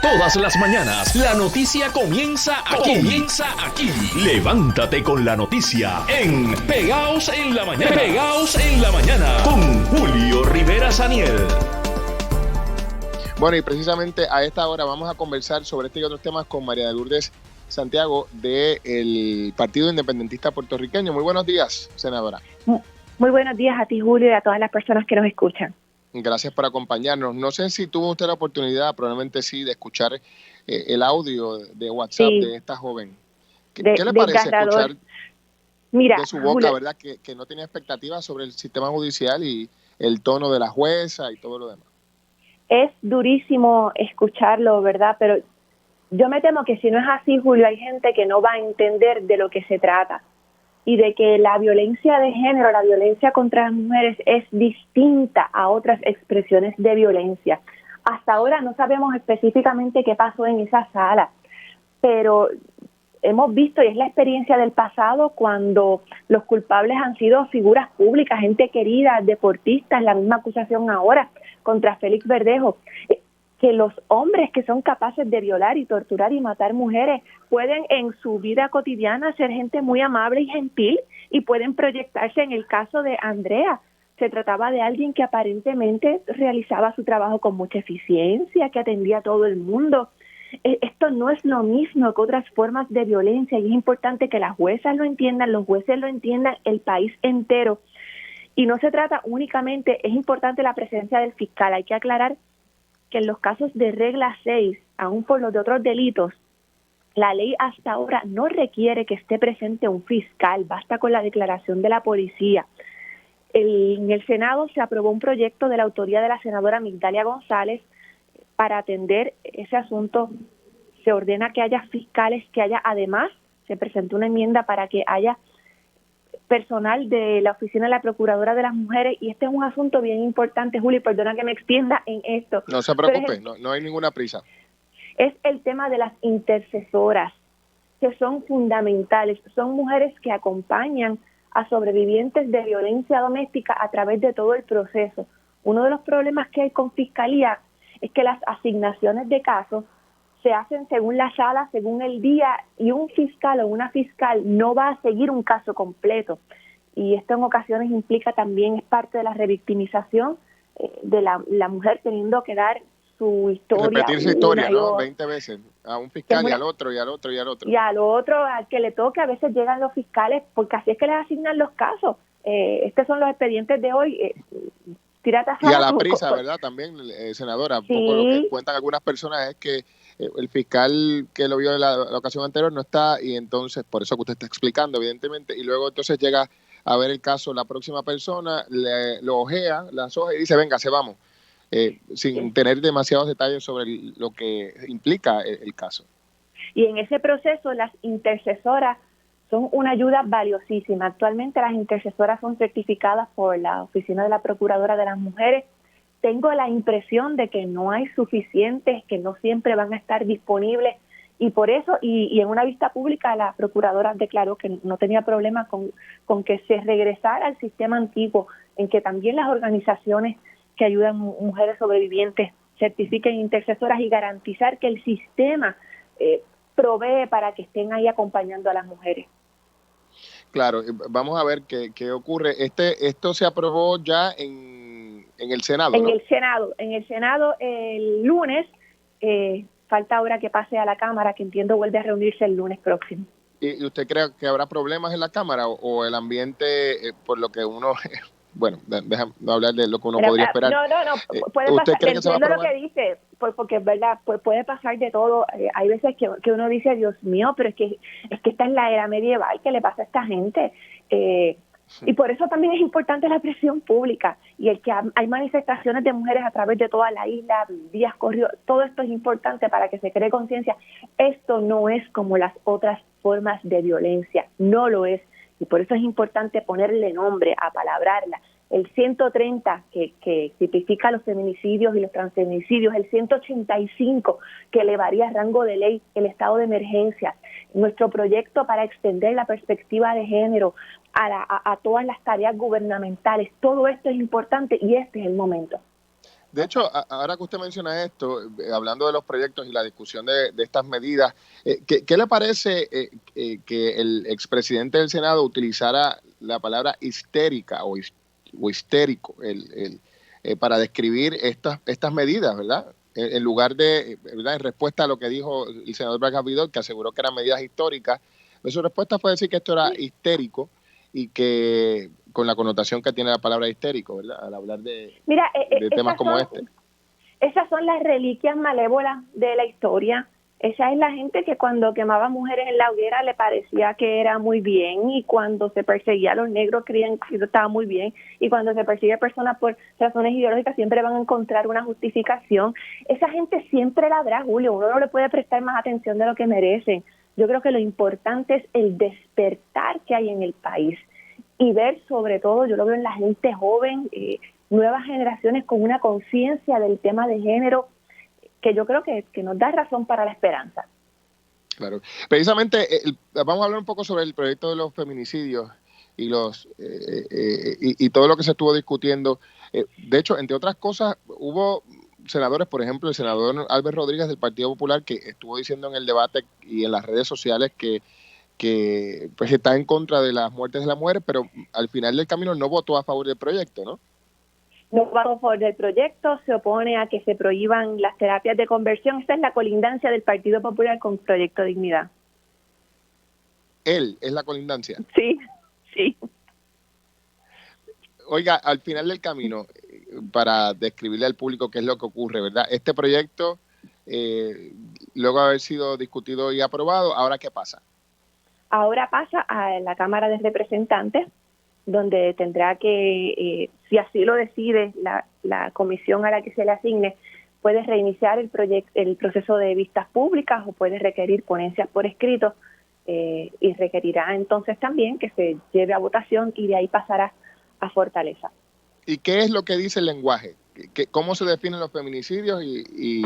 Todas las mañanas, la noticia comienza aquí. Levántate con la noticia en Pegaos en la Mañana. Pegaos en la Mañana con Julio Rivera Saniel. Bueno, y precisamente a esta hora vamos a conversar sobre este y otros temas con María de Lourdes Santiago del Partido Independentista Puertorriqueño. Muy buenos días, senadora. Muy buenos días a ti, Julio, y a todas las personas que nos escuchan. Gracias por acompañarnos. No sé si tuvo usted la oportunidad, probablemente sí, de escuchar el audio de WhatsApp de esta joven. ¿Qué le parece escuchar de su boca, Julio, verdad, que no tenía expectativas sobre el sistema judicial y el tono de la jueza y todo lo demás? Es durísimo escucharlo, ¿verdad? Pero yo me temo que si no es así, Julio, hay gente que no va a entender de lo que se trata y de que la violencia de género, la violencia contra las mujeres es distinta a otras expresiones de violencia. Hasta ahora no sabemos específicamente qué pasó en esa sala, pero hemos visto, y es la experiencia del pasado, cuando los culpables han sido figuras públicas, gente querida, deportistas, la misma acusación ahora contra Félix Verdejo, que los hombres que son capaces de violar y torturar y matar mujeres pueden en su vida cotidiana ser gente muy amable y gentil y pueden proyectarse. En el caso de Andrea, se trataba de alguien que aparentemente realizaba su trabajo con mucha eficiencia, que atendía a todo el mundo. Esto no es lo mismo que otras formas de violencia y es importante que las juezas lo entiendan, los jueces lo entiendan, el país entero. Y no se trata únicamente, es importante la presencia del fiscal. Hay que aclarar que en los casos de regla 6, aún por los de otros delitos, la ley hasta ahora no requiere que esté presente un fiscal, basta con la declaración de la policía. En el Senado se aprobó un proyecto de la autoría de la senadora Migdalia González para atender ese asunto. Se ordena que haya fiscales, que haya además, se presentó una enmienda para que haya personal de la Oficina de la Procuradora de las Mujeres, y este es un asunto bien importante, Juli, perdona que me extienda en esto. No se preocupe, no hay ninguna prisa. Es el tema de las intercesoras, que son fundamentales, son mujeres que acompañan a sobrevivientes de violencia doméstica a través de todo el proceso. Uno de los problemas que hay con Fiscalía es que las asignaciones de casos se hacen según la sala, según el día, y un fiscal o una fiscal no va a seguir un caso completo. Y esto en ocasiones implica también, es parte de la revictimización de la mujer teniendo que dar su historia. Repetir su historia, ¿no? 20 veces, a un fiscal y al otro, y al otro, y al otro. Y al otro, al que le toque, a veces llegan los fiscales, porque así es que les asignan los casos. Estos son los expedientes de hoy. Y a la prisa, ¿verdad? También, senadora, sí. Poco lo que cuentan algunas personas es que el fiscal que lo vio en la ocasión anterior no está, y entonces, por eso que usted está explicando, evidentemente, y luego entonces llega a ver el caso la próxima persona, lo ojea, las hojas y dice, venga, se vamos, sin tener demasiados detalles sobre lo que implica el caso. Y en ese proceso las intercesoras son una ayuda valiosísima. Actualmente las intercesoras son certificadas por la Oficina de la Procuradora de las Mujeres. Tengo la impresión de que no hay suficientes, que no siempre van a estar disponibles, y por eso, y en una vista pública, la Procuradora declaró que no tenía problema con que se regresara al sistema antiguo, en que también las organizaciones que ayudan a mujeres sobrevivientes certifiquen intercesoras y garantizar que el sistema provee para que estén ahí acompañando a las mujeres. Claro, vamos a ver qué ocurre. Esto se aprobó ya en el Senado, ¿no? En el Senado el lunes, falta ahora que pase a la Cámara, que entiendo vuelve a reunirse el lunes próximo. ¿Y usted cree que habrá problemas en la Cámara o el ambiente, por lo que uno... Bueno, déjame hablar de lo que uno podría esperar. No, puede pasar. Entiendo lo que dice, porque es verdad, puede pasar de todo. Hay veces que uno dice, Dios mío, pero es que esta es la era medieval, ¿qué le pasa a esta gente? Y por eso también es importante la presión pública y el que hay manifestaciones de mujeres a través de toda la isla, días corridos, todo esto es importante para que se cree conciencia. Esto no es como las otras formas de violencia, no lo es. Y por eso es importante ponerle nombre, apalabrarla. El 130 que tipifica los feminicidios y los transfeminicidios, el 185 que elevaría a rango de ley el estado de emergencia, nuestro proyecto para extender la perspectiva de género a todas las tareas gubernamentales, todo esto es importante y este es el momento. De hecho, ahora que usted menciona esto, hablando de los proyectos y la discusión de estas medidas, ¿qué le parece que el expresidente del Senado utilizara la palabra histérica o histérico para describir estas medidas, ¿verdad? En lugar de, ¿verdad?, en respuesta a lo que dijo el senador Braga Vidal, que aseguró que eran medidas históricas, su respuesta fue decir que esto era histérico y que con la connotación que tiene la palabra histérico, ¿verdad?, al hablar de temas como este. Esas son las reliquias malévolas de la historia. Esa es la gente que cuando quemaba mujeres en la hoguera le parecía que era muy bien, y cuando se perseguía a los negros creían que eso estaba muy bien, y cuando se persigue a personas por razones ideológicas siempre van a encontrar una justificación. Esa gente siempre la habrá, Julio, uno no le puede prestar más atención de lo que merecen. Yo creo que lo importante es el despertar que hay en el país y ver, sobre todo, yo lo veo en la gente joven, nuevas generaciones con una conciencia del tema de género que yo creo que nos da razón para la esperanza. Claro. Precisamente, vamos a hablar un poco sobre el proyecto de los feminicidios y y todo lo que se estuvo discutiendo. De hecho, entre otras cosas, hubo senadores, por ejemplo, el senador Albert Rodríguez del Partido Popular, que estuvo diciendo en el debate y en las redes sociales que pues está en contra de las muertes de las mujeres, pero al final del camino no votó a favor del proyecto, ¿no? No votó a favor del proyecto, se opone a que se prohíban las terapias de conversión. Esta es la colindancia del Partido Popular con Proyecto Dignidad. Él es la colindancia. Sí, sí. Oiga, al final del camino, para describirle al público qué es lo que ocurre, ¿verdad? Este proyecto, luego de haber sido discutido y aprobado, ¿ahora qué pasa? Ahora pasa a la Cámara de Representantes, donde tendrá que, si así lo decide la comisión a la que se le asigne, puede reiniciar el proceso de vistas públicas o puede requerir ponencias por escrito, y requerirá entonces también que se lleve a votación y de ahí pasará a Fortaleza. ¿Y qué es lo que dice el lenguaje? ¿Cómo se definen los feminicidios y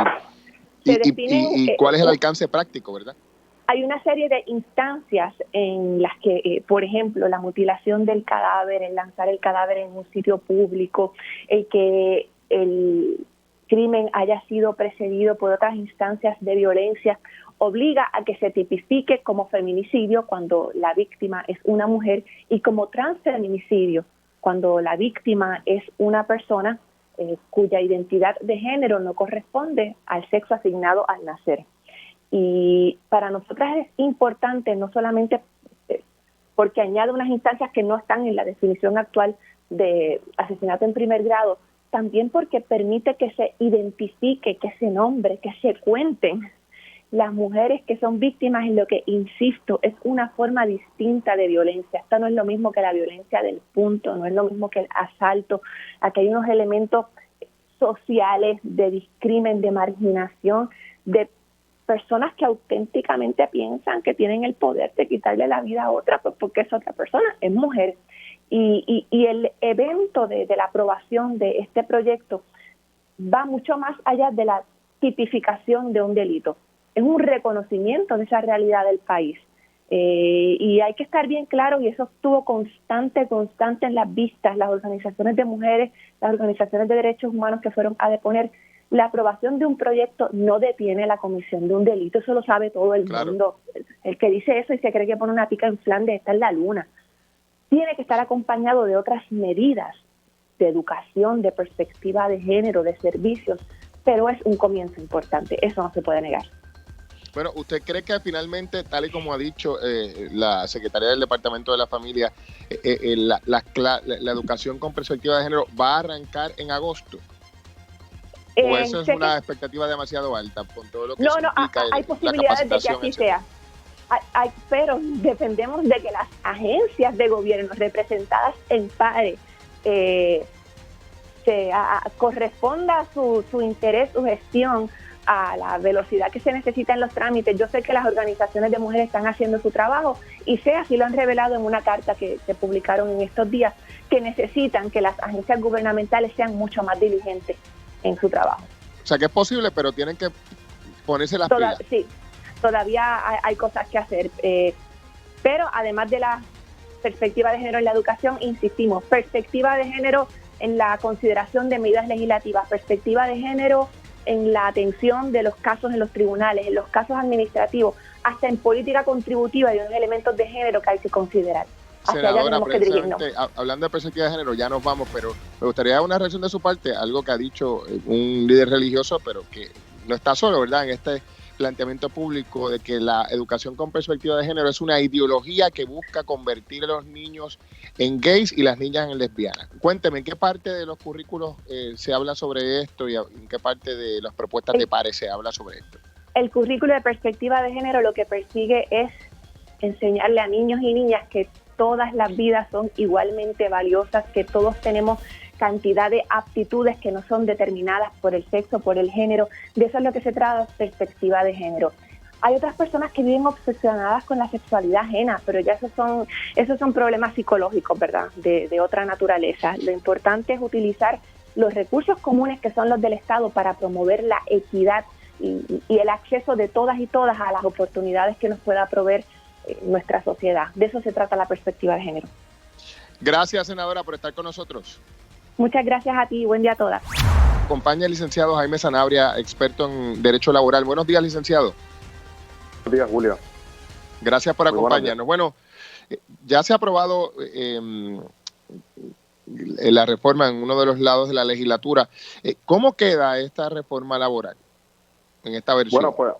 cuál es el alcance práctico, verdad? Hay una serie de instancias en las que, por ejemplo, la mutilación del cadáver, el lanzar el cadáver en un sitio público, el que el crimen haya sido precedido por otras instancias de violencia, obliga a que se tipifique como feminicidio cuando la víctima es una mujer y como transfeminicidio cuando la víctima es una persona cuya identidad de género no corresponde al sexo asignado al nacer. Y para nosotras es importante, no solamente porque añade unas instancias que no están en la definición actual de asesinato en primer grado, también porque permite que se identifique, que se nombre, que se cuenten las mujeres que son víctimas en lo que, insisto, es una forma distinta de violencia. Esta no es lo mismo que la violencia del punto, no es lo mismo que el asalto. Aquí hay unos elementos sociales de discrimen, de marginación, de personas que auténticamente piensan que tienen el poder de quitarle la vida a otra, pues porque es otra persona, es mujer. Y el evento de la aprobación de este proyecto va mucho más allá de la tipificación de un delito. Es un reconocimiento de esa realidad del país. Y hay que estar bien claro, y eso estuvo constante en las vistas, las organizaciones de mujeres, las organizaciones de derechos humanos que fueron a deponer. La aprobación de un proyecto no detiene la comisión de un delito, eso lo sabe todo el mundo. El que dice eso y se cree que pone una pica en Flandes está en la luna. Tiene que estar acompañado de otras medidas de educación, de perspectiva de género, de servicios, pero es un comienzo importante, eso no se puede negar. Bueno, ¿usted cree que finalmente, tal y como ha dicho la secretaria del Departamento de la Familia, la educación con perspectiva de género va a arrancar en agosto? ¿O eso es una expectativa demasiado alta con todo lo que significa hay posibilidades de que así sea. Pero dependemos de que las agencias de gobierno representadas en PARE corresponda su interés, su gestión a la velocidad que se necesita en los trámites. Yo sé que las organizaciones de mujeres están haciendo su trabajo y sé, así lo han revelado en una carta que se publicaron en estos días, que necesitan que las agencias gubernamentales sean mucho más diligentes en su trabajo. O sea, que es posible, pero tienen que ponerse las pilas. Sí, todavía hay cosas que hacer. Pero además de la perspectiva de género en la educación, insistimos, perspectiva de género en la consideración de medidas legislativas, perspectiva de género en la atención de los casos en los tribunales, en los casos administrativos, hasta en política contributiva hay unos elementos de género que hay que considerar. Senadora, precisamente, hablando de perspectiva de género, ya nos vamos, pero me gustaría una reacción de su parte, algo que ha dicho un líder religioso, pero que no está solo, ¿verdad?, en este planteamiento público de que la educación con perspectiva de género es una ideología que busca convertir a los niños en gays y las niñas en lesbianas. Cuénteme, ¿en qué parte de los currículos se habla sobre esto y en qué parte de las propuestas de pares se habla sobre esto? El currículo de perspectiva de género lo que persigue es enseñarle a niños y niñas que todas las vidas son igualmente valiosas, que todos tenemos cantidad de aptitudes que no son determinadas por el sexo, por el género. De eso es lo que se trata, perspectiva de género. Hay otras personas que viven obsesionadas con la sexualidad ajena, pero ya esos son problemas psicológicos, ¿verdad?, de otra naturaleza. Lo importante es utilizar los recursos comunes que son los del Estado para promover la equidad y el acceso de todas y todas a las oportunidades que nos pueda proveer nuestra sociedad. De eso se trata la perspectiva de género. Gracias, senadora, por estar con nosotros. Muchas gracias a ti y buen día a todas. Acompaña el licenciado Jaime Sanabria, experto en Derecho Laboral. Buenos días, licenciado. Buenos días, Julio. Gracias por acompañarnos. Bueno, ya se ha aprobado la reforma en uno de los lados de la legislatura. ¿Cómo queda esta reforma laboral en esta versión? Bueno, pues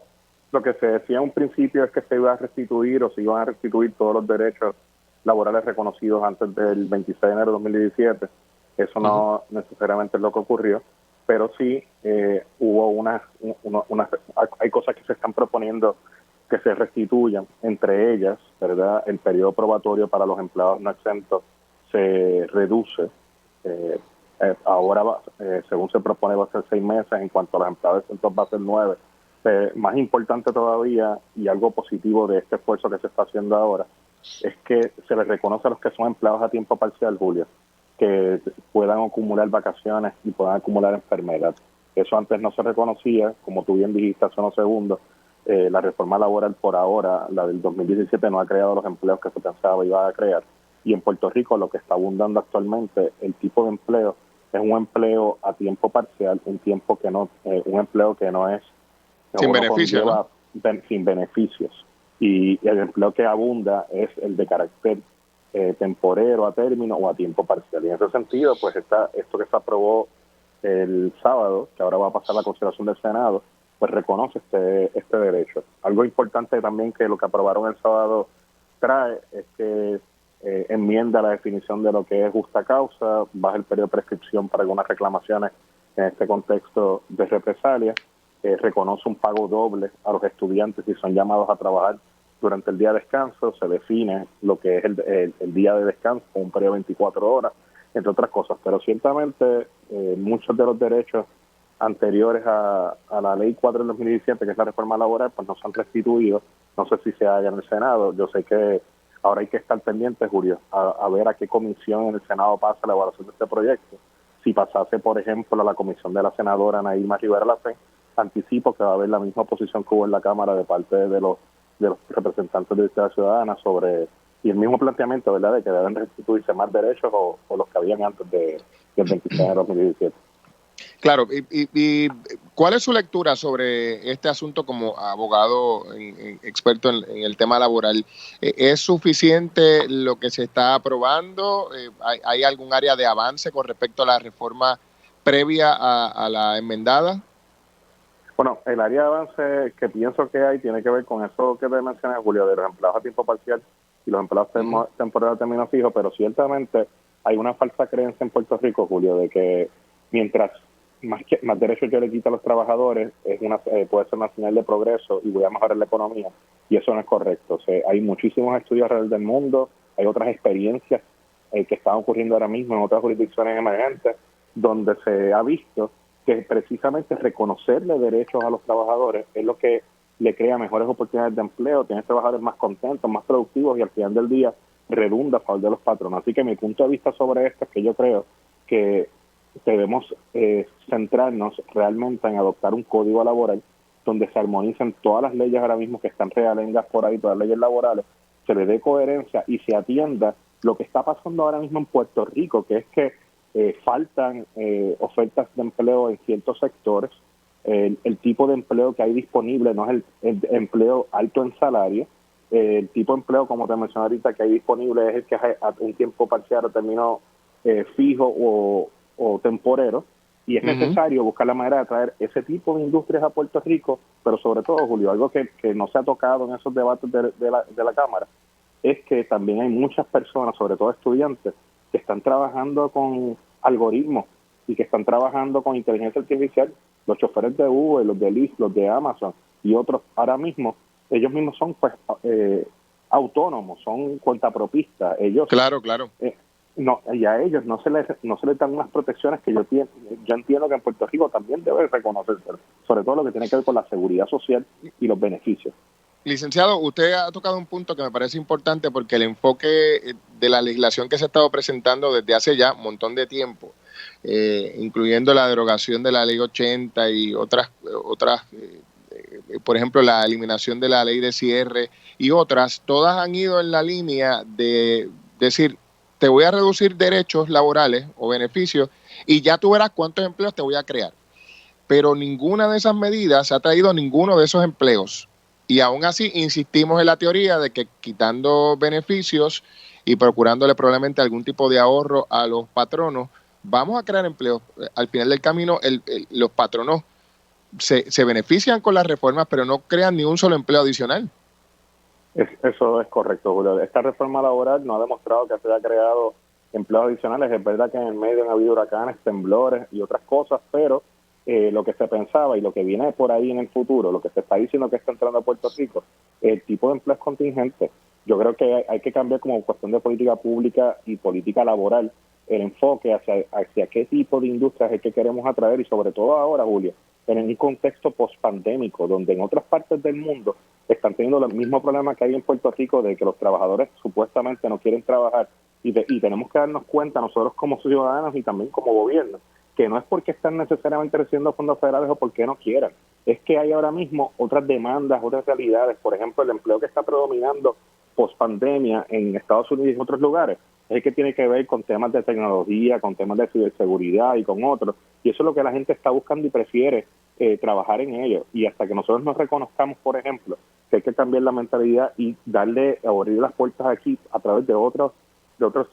lo que se decía en un principio es que se iba a restituir o se iban a restituir todos los derechos laborales reconocidos antes del 26 de enero de 2017. Eso no necesariamente es lo que ocurrió, pero sí hubo hay cosas que se están proponiendo que se restituyan, entre ellas, ¿verdad?, el periodo probatorio para los empleados no exentos se reduce. Ahora, según se propone, va a ser 6 meses, en cuanto a los empleados exentos va a ser 9. Más importante todavía, y algo positivo de este esfuerzo que se está haciendo ahora, es que se les reconoce a los que son empleados a tiempo parcial, Julio, que puedan acumular vacaciones y puedan acumular enfermedad. Eso antes no se reconocía, como tú bien dijiste hace unos segundos. La reforma laboral por ahora, la del 2017, no ha creado los empleos que se pensaba iba a crear. Y en Puerto Rico lo que está abundando actualmente, el tipo de empleo, es un empleo a tiempo parcial, un empleo que no es sin beneficios, ¿no? Sin beneficios. Y el empleo que abunda es el de carácter temporero, a término o a tiempo parcial. Y en ese sentido, pues esto que se aprobó el sábado, que ahora va a pasar a la consideración del Senado, pues reconoce este derecho. Algo importante también que lo que aprobaron el sábado trae es que enmienda la definición de lo que es justa causa, baja el periodo de prescripción para algunas reclamaciones en este contexto de represalia, reconoce un pago doble a los estudiantes si son llamados a trabajar durante el día de descanso, se define lo que es el día de descanso con un periodo de 24 horas, entre otras cosas. Pero ciertamente muchos de los derechos anteriores a la Ley 4 del 2017, que es la reforma laboral, pues no se han restituido. No sé si se haya en el Senado. Yo sé que ahora hay que estar pendiente, Julio, a ver a qué comisión en el Senado pasa la evaluación de este proyecto. Si pasase, por ejemplo, a la comisión de la senadora Ana Irma Rivera Lacén, anticipo que va a haber la misma posición que hubo en la Cámara de parte de los representantes de la ciudadana y el mismo planteamiento, ¿verdad?, de que deben restituirse más derechos o los que habían antes del 26 de 2017. Claro, y ¿cuál es su lectura sobre este asunto como abogado experto en el tema laboral? ¿Es suficiente lo que se está aprobando? ¿Hay algún área de avance con respecto a la reforma previa a la enmendada? Bueno, el área de avance que pienso que hay tiene que ver con eso que te mencioné, Julio, de los empleados a tiempo parcial y los empleados temporales a término fijo, pero ciertamente hay una falsa creencia en Puerto Rico, Julio, de que mientras más derechos yo le quito a los trabajadores, puede ser una señal de progreso y voy a mejorar la economía, y eso no es correcto. O sea, hay muchísimos estudios alrededor del mundo, hay otras experiencias que están ocurriendo ahora mismo en otras jurisdicciones emergentes, donde se ha visto que precisamente reconocerle derechos a los trabajadores es lo que le crea mejores oportunidades de empleo, tiene trabajadores más contentos, más productivos y al final del día redunda a favor de los patronos. Así que mi punto de vista sobre esto es que yo creo que debemos centrarnos realmente en adoptar un código laboral donde se armonicen todas las leyes ahora mismo que están realengas por ahí, todas las leyes laborales, se le dé coherencia y se atienda lo que está pasando ahora mismo en Puerto Rico, que es que faltan ofertas de empleo en ciertos sectores. El tipo de empleo que hay disponible no es el empleo alto en salario. El tipo de empleo, como te mencioné ahorita, que hay disponible es el que es a un tiempo parcial o término fijo o temporero. Y es necesario buscar la manera de traer ese tipo de industrias a Puerto Rico, pero sobre todo, Julio, algo que no se ha tocado en esos debates de la Cámara, es que también hay muchas personas, sobre todo estudiantes, que están trabajando con algoritmos y que están trabajando con inteligencia artificial. Los choferes de Uber, los de Lyft, los de Amazon y otros, ahora mismo, ellos mismos son pues autónomos, son cuentapropistas. Ellos, Claro. no, y a ellos no se les dan unas protecciones que yo entiendo que en Puerto Rico también debe reconocerse, sobre todo lo que tiene que ver con la seguridad social y los beneficios. Licenciado, usted ha tocado un punto que me parece importante porque el enfoque de la legislación que se ha estado presentando desde hace ya un montón de tiempo, incluyendo la derogación de la Ley 80 y otras por ejemplo, la eliminación de la Ley de cierre y otras, todas han ido en la línea de decir, te voy a reducir derechos laborales o beneficios y ya tú verás cuántos empleos te voy a crear. Pero ninguna de esas medidas ha traído ninguno de esos empleos. Y aún así insistimos en la teoría de que quitando beneficios y procurándole probablemente algún tipo de ahorro a los patronos, vamos a crear empleos. Al final del camino, los patronos se benefician con las reformas, pero no crean ni un solo empleo adicional. Eso es correcto, Julio. Esta reforma laboral no ha demostrado que se haya creado empleos adicionales. Es verdad que en el medio han habido huracanes, temblores y otras cosas, pero lo que se pensaba y lo que viene por ahí en el futuro, lo que se está diciendo que está entrando a Puerto Rico, el tipo de empleo es contingente. Yo creo que hay que cambiar como cuestión de política pública y política laboral el enfoque hacia qué tipo de industrias es que queremos atraer y sobre todo ahora, Julio, en un contexto post-pandémico, donde en otras partes del mundo están teniendo el mismo problema que hay en Puerto Rico de que los trabajadores supuestamente no quieren trabajar y tenemos que darnos cuenta nosotros como ciudadanos y también como gobierno que no es porque están necesariamente recibiendo fondos federales o porque no quieran, es que hay ahora mismo otras demandas, otras realidades. Por ejemplo, el empleo que está predominando post-pandemia en Estados Unidos y en otros lugares es el que tiene que ver con temas de tecnología, con temas de ciberseguridad y con otros. Y eso es lo que la gente está buscando y prefiere trabajar en ello. Y hasta que nosotros nos reconozcamos, por ejemplo, que hay que cambiar la mentalidad y abrir las puertas aquí a través de otros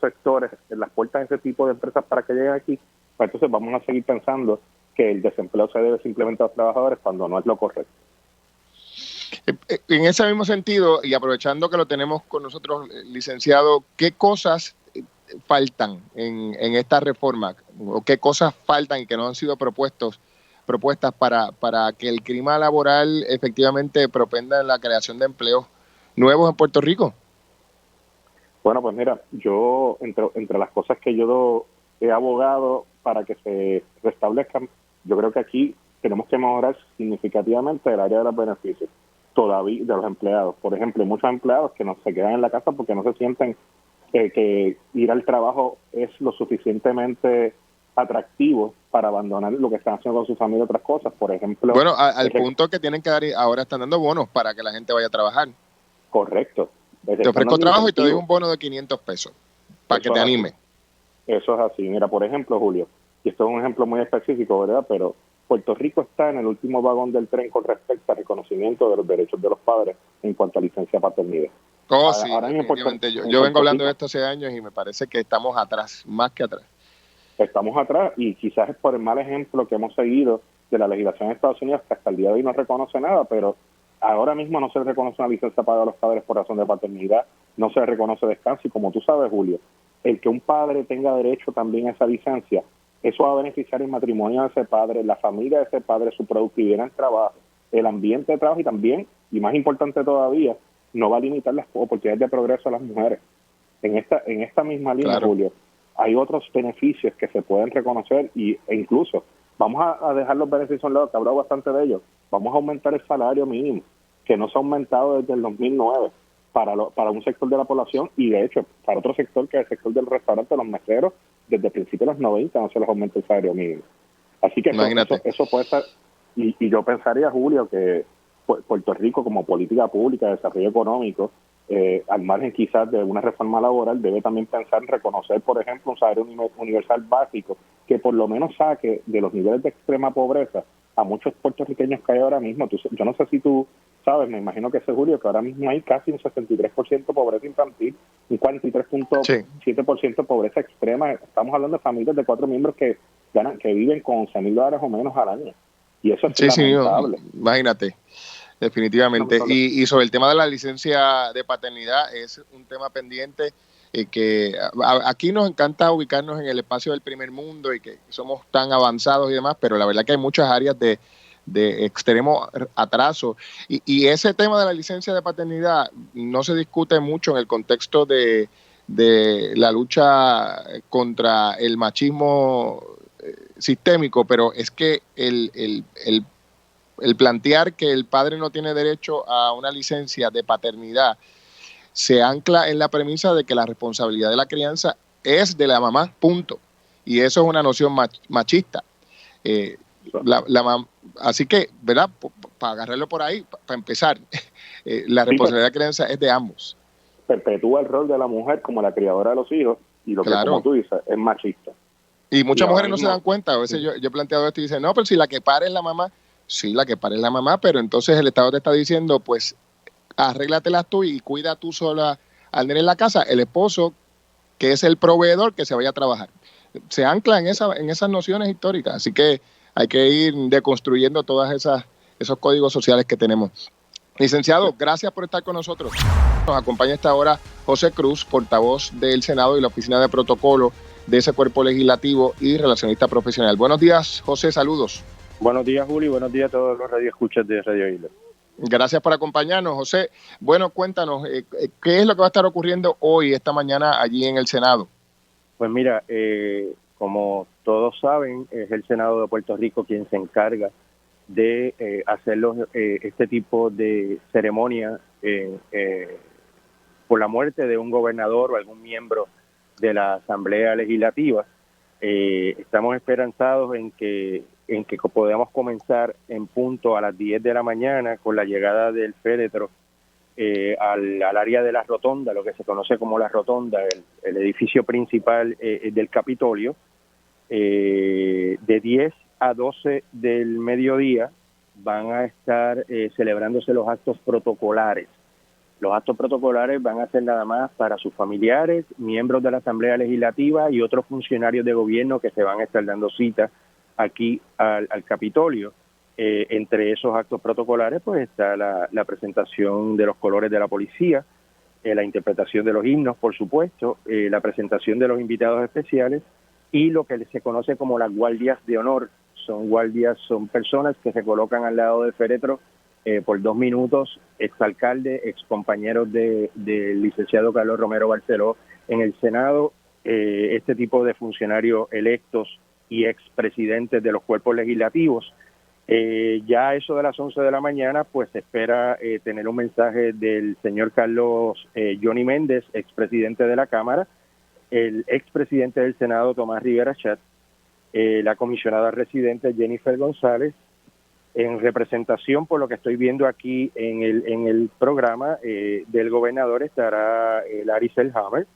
sectores, las puertas de ese tipo de empresas para que lleguen aquí, pues entonces vamos a seguir pensando que el desempleo se debe simplemente a los trabajadores cuando no es lo correcto. En ese mismo sentido, y aprovechando que lo tenemos con nosotros, licenciado, ¿qué cosas faltan en esta reforma? ¿O qué cosas faltan y que no han sido propuestas para que el clima laboral efectivamente propenda en la creación de empleos nuevos en Puerto Rico? Bueno, pues mira, yo entre las cosas que yo he abogado para que se restablezcan, yo creo que aquí tenemos que mejorar significativamente el área de los beneficios todavía de los empleados. Por ejemplo, hay muchos empleados que no se quedan en la casa porque no se sienten que ir al trabajo es lo suficientemente atractivo para abandonar lo que están haciendo con su familia y otras cosas. Por ejemplo... Bueno, al punto que tienen que dar, ahora están dando bonos para que la gente vaya a trabajar. Correcto. Te ofrezco trabajo y te doy un bono de $500 para que te anime. Eso es así. Mira, por ejemplo, Julio, y esto es un ejemplo muy específico, ¿verdad? Pero Puerto Rico está en el último vagón del tren con respecto al reconocimiento de los derechos de los padres en cuanto a licencia paternidad. Sí, definitivamente. Yo vengo hablando de esto hace años y me parece que estamos atrás, más que atrás. Estamos atrás y quizás es por el mal ejemplo que hemos seguido de la legislación de Estados Unidos, que hasta el día de hoy no reconoce nada, pero ahora mismo no se reconoce una licencia para los padres por razón de paternidad, no se reconoce descanso y como tú sabes, Julio, el que un padre tenga derecho también a esa licencia, eso va a beneficiar el matrimonio de ese padre, la familia de ese padre, su productividad en el trabajo, el ambiente de trabajo y también, y más importante todavía, no va a limitar las oportunidades de progreso a las mujeres. En esta misma línea, claro, Julio, hay otros beneficios que se pueden reconocer e incluso vamos a dejar los beneficios a un lado, que hablado bastante de ellos, vamos a aumentar el salario mínimo, que no se ha aumentado desde el 2009 para un sector de la población y de hecho para otro sector que es el sector del restaurante, los meseros, desde el principio de los 90 no se les aumenta el salario mínimo. Así que eso puede estar, y yo pensaría, Julio, que Puerto Rico como política pública de desarrollo económico al margen quizás de una reforma laboral, debe también pensar en reconocer, por ejemplo, un salario universal básico que por lo menos saque de los niveles de extrema pobreza a muchos puertorriqueños que hay ahora mismo. Yo no sé si tú sabes, me imagino que es Julio, que ahora mismo hay casi un 63% de pobreza infantil, un 43.7% de pobreza extrema. Estamos hablando de familias de 4 miembros que viven con $11,000 o menos al año. Y eso es lamentable. Imagínate. Definitivamente. Y sobre el tema de la licencia de paternidad, es un tema pendiente que aquí nos encanta ubicarnos en el espacio del primer mundo y que somos tan avanzados y demás, pero la verdad que hay muchas áreas de extremo atraso. Y ese tema de la licencia de paternidad no se discute mucho en el contexto de la lucha contra el machismo sistémico, pero es que el plantear que el padre no tiene derecho a una licencia de paternidad se ancla en la premisa de que la responsabilidad de la crianza es de la mamá, punto. Y eso es una noción machista. Así que, ¿verdad? Para agarrarlo por ahí, para empezar, la responsabilidad de la crianza es de ambos. Perpetúa el rol de la mujer como la criadora de los hijos y lo que, como tú dices, es machista. Y muchas mujeres no se dan cuenta. A veces yo he planteado esto y dicen, no, pero si la que pare es la mamá. Sí, la que pare es la mamá, pero entonces el Estado te está diciendo, pues, arréglatelas tú y cuida tú sola al nene en la casa. El esposo, que es el proveedor, que se vaya a trabajar. Se ancla en esas nociones históricas. Así que hay que ir deconstruyendo todas esos códigos sociales que tenemos. Licenciado, gracias por estar con nosotros. Nos acompaña a esta hora José Cruz, portavoz del Senado y la Oficina de Protocolo de ese cuerpo legislativo y relacionista profesional. Buenos días, José, saludos. Buenos días, Juli, buenos días a todos los radioescuchas de Radio Isla. Gracias por acompañarnos, José. Bueno, cuéntanos, ¿qué es lo que va a estar ocurriendo hoy, esta mañana, allí en el Senado? Pues mira, como todos saben, es el Senado de Puerto Rico quien se encarga de hacer este tipo de ceremonia por la muerte de un gobernador o algún miembro de la Asamblea Legislativa. Estamos esperanzados en que podamos comenzar en punto a las 10 de la mañana con la llegada del féretro al área de la rotonda, lo que se conoce como la rotonda, el edificio principal del Capitolio. De 10 a 12 del mediodía van a estar celebrándose los actos protocolares. Los actos protocolares van a ser nada más para sus familiares, miembros de la Asamblea Legislativa y otros funcionarios de gobierno que se van a estar dando cita aquí al Capitolio. Entre esos actos protocolares pues está la presentación de los colores de la policía, la interpretación de los himnos, por supuesto, la presentación de los invitados especiales y lo que se conoce como las guardias de honor. Son personas que se colocan al lado del féretro por 2 minutos, exalcalde, excompañeros del licenciado Carlos Romero Barceló en el Senado, este tipo de funcionarios electos y expresidentes de los cuerpos legislativos. Ya a eso de las 11 de la mañana, pues se espera tener un mensaje del señor Carlos Johnny Méndez, expresidente de la Cámara, el expresidente del Senado Tomás Rivera Chat, la comisionada residente Jennifer González. En representación, por lo que estoy viendo aquí en el programa del gobernador, estará Larry Selhammer,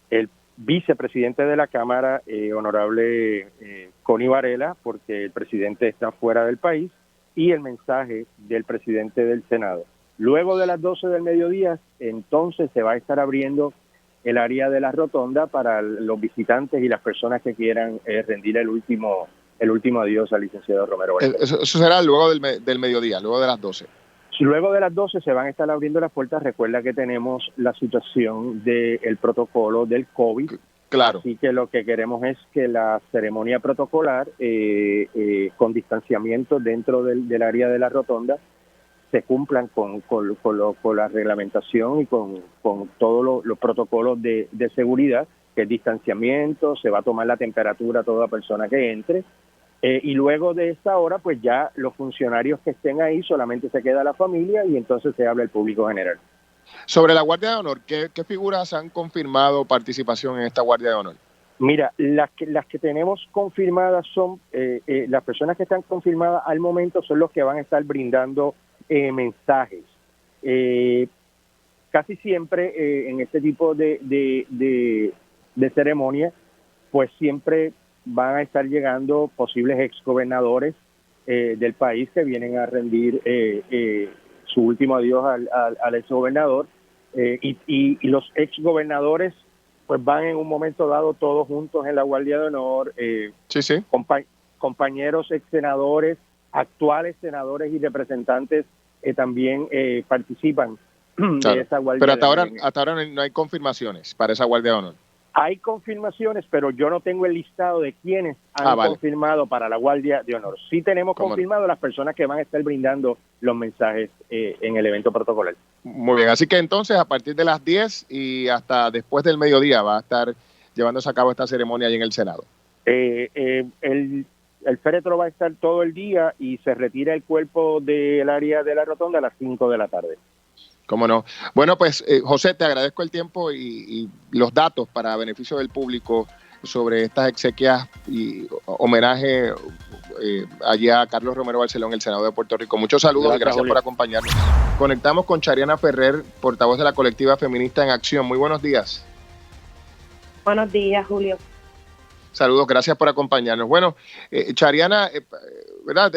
el vicepresidente de la Cámara, honorable Connie Varela, porque el presidente está fuera del país, y el mensaje del presidente del Senado. Luego de las 12 del mediodía, entonces se va a estar abriendo el área de la rotonda para los visitantes y las personas que quieran rendir el último adiós al licenciado Romero Barceló. Eso será luego del mediodía, luego de las 12. Luego de las 12 se van a estar abriendo las puertas. Recuerda que tenemos la situación del protocolo del COVID. Claro. Así que lo que queremos es que la ceremonia protocolar con distanciamiento dentro del área de la rotonda se cumplan con la reglamentación y con todos los protocolos de seguridad, que es distanciamiento, se va a tomar la temperatura a toda persona que entre. Y luego de esta hora, pues ya los funcionarios que estén ahí, solamente se queda la familia y entonces se habla el público general. Sobre la Guardia de Honor, ¿qué figuras han confirmado participación en esta Guardia de Honor? Mira, las que tenemos confirmadas son, las personas que están confirmadas al momento son los que van a estar brindando mensajes. casi siempre en este tipo de ceremonia, pues siempre van a estar llegando posibles exgobernadores del país que vienen a rendir su último adiós al exgobernador, y los exgobernadores pues van en un momento dado todos juntos en la Guardia de Honor, Sí. compañeros ex senadores, actuales senadores y representantes también participan de esa Guardia Pero de Honor. hasta ahora no hay confirmaciones para esa Guardia de Honor. Hay confirmaciones, pero yo no tengo el listado de quienes han confirmado para la Guardia de Honor. Sí tenemos confirmado las personas que van a estar brindando los mensajes en el evento protocolar. Muy bien, así que entonces a partir de las 10 y hasta después del mediodía va a estar llevándose a cabo esta ceremonia ahí en el Senado. El féretro va a estar todo el día y se retira el cuerpo del área de la rotonda a las 5 de la tarde. ¿Cómo no? Bueno, pues José, te agradezco el tiempo y los datos para beneficio del público sobre estas exequias y homenaje allá a Carlos Romero Barceló en el Senado de Puerto Rico. Muchos saludos y gracias por acompañarnos. Conectamos con Chariana Ferrer, portavoz de la colectiva Feminista en Acción. Muy buenos días. Buenos días, Julio. Saludos, gracias por acompañarnos. Bueno, Chariana, ¿verdad?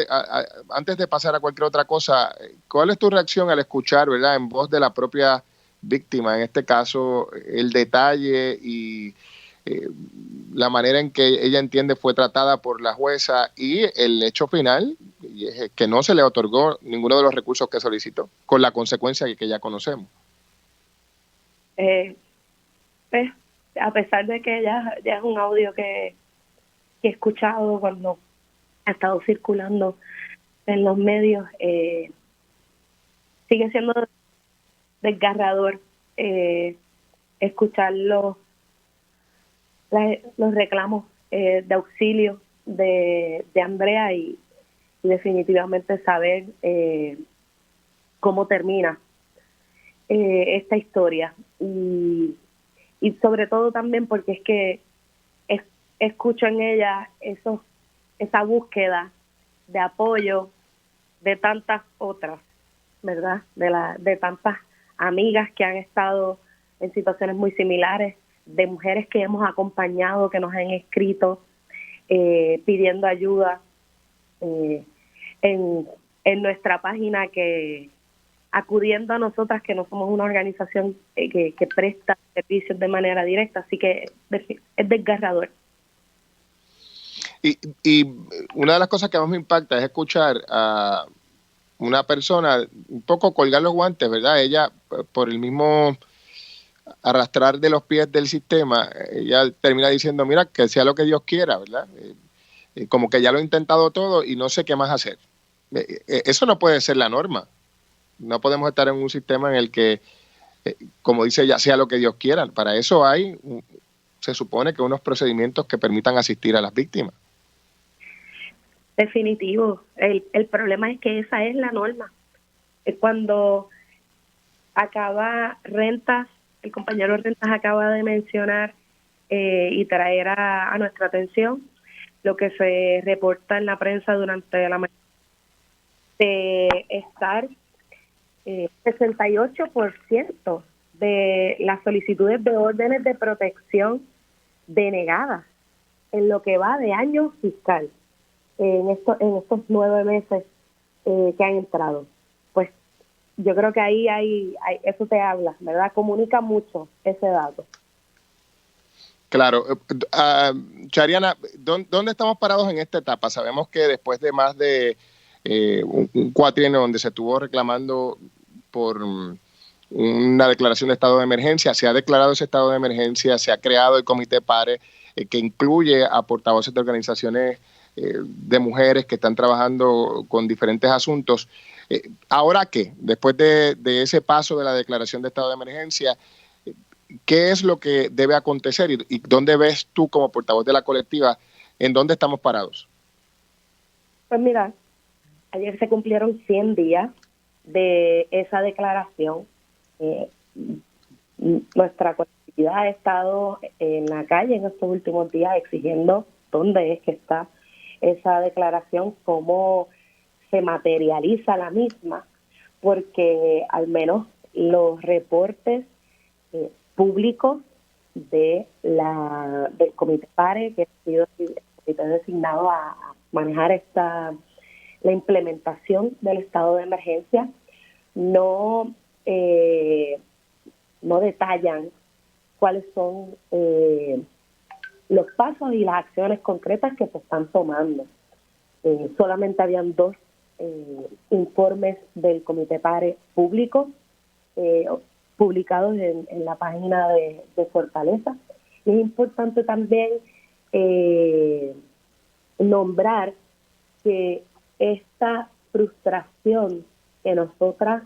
Antes de pasar a cualquier otra cosa, ¿cuál es tu reacción al escuchar, ¿verdad?, en voz de la propia víctima, en este caso, el detalle y la manera en que ella entiende fue tratada por la jueza y el hecho final, que no se le otorgó ninguno de los recursos que solicitó, con la consecuencia que ya conocemos? Pues, a pesar de que ya es un audio que he escuchado cuando ha estado circulando en los medios, sigue siendo desgarrador escuchar los reclamos de auxilio de Andrea y definitivamente saber cómo termina esta historia. Y sobre todo también porque es que escucho en ella esa búsqueda de apoyo de tantas otras, ¿verdad? De tantas amigas que han estado en situaciones muy similares, de mujeres que hemos acompañado, que nos han escrito pidiendo ayuda en nuestra página, que acudiendo a nosotras, que no somos una organización que presta servicios de manera directa, así que es desgarrador. Y una de las cosas que más me impacta es escuchar a una persona un poco colgar los guantes, ¿verdad? Ella, por el mismo arrastrar de los pies del sistema, ella termina diciendo, mira, que sea lo que Dios quiera, ¿verdad? Como que ya lo he intentado todo y no sé qué más hacer. Eso no puede ser la norma. No podemos estar en un sistema en el que, como dice ella, sea lo que Dios quiera. Para eso se supone que unos procedimientos que permitan asistir a las víctimas. Definitivo. El problema es que esa es la norma. Cuando acaba Rentas, el compañero Rentas acaba de mencionar y traer a nuestra atención lo que se reporta en la prensa durante la mañana, de estar 68% de las solicitudes de órdenes de protección denegadas en lo que va de año fiscal en estos 9 meses que han entrado. Pues yo creo que ahí hay eso te habla, ¿verdad? Comunica mucho ese dato. Claro. Chariana, ¿dónde estamos parados en esta etapa? Sabemos que después de más de un cuatrienio donde se estuvo reclamando por una declaración de estado de emergencia, se ha declarado ese estado de emergencia, se ha creado el Comité PARE, que incluye a portavoces de organizaciones de mujeres que están trabajando con diferentes asuntos. ¿Ahora qué? Después de ese paso de la declaración de estado de emergencia, ¿qué es lo que debe acontecer y dónde ves tú como portavoz de la colectiva, en dónde estamos parados? Pues mira, ayer se cumplieron 100 días de esa declaración. Nuestra colectividad ha estado en la calle en estos últimos días exigiendo dónde es que está esa declaración, cómo se materializa la misma, porque al menos los reportes públicos del Comité PARE, que ha sido el comité designado a manejar la implementación del estado de emergencia, no detallan cuáles son los pasos y las acciones concretas que se están tomando. Solamente habían 2 informes del Comité PARE públicos publicados en la página de Fortaleza. Y es importante también nombrar que esta frustración que nosotras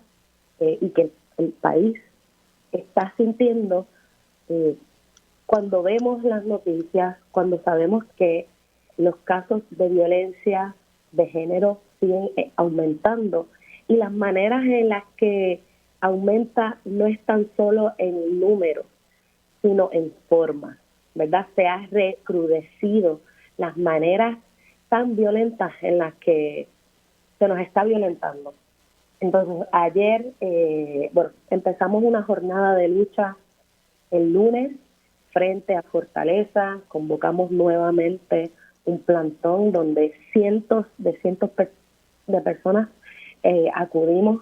y que el país está sintiendo cuando vemos las noticias, cuando sabemos que los casos de violencia de género siguen aumentando, y las maneras en las que aumenta no es tan solo en número, sino en forma, ¿verdad? Se ha recrudecido las maneras tan violentas en las que se nos está violentando. Entonces, ayer, empezamos una jornada de lucha el lunes frente a Fortaleza, convocamos nuevamente un plantón donde cientos de personas acudimos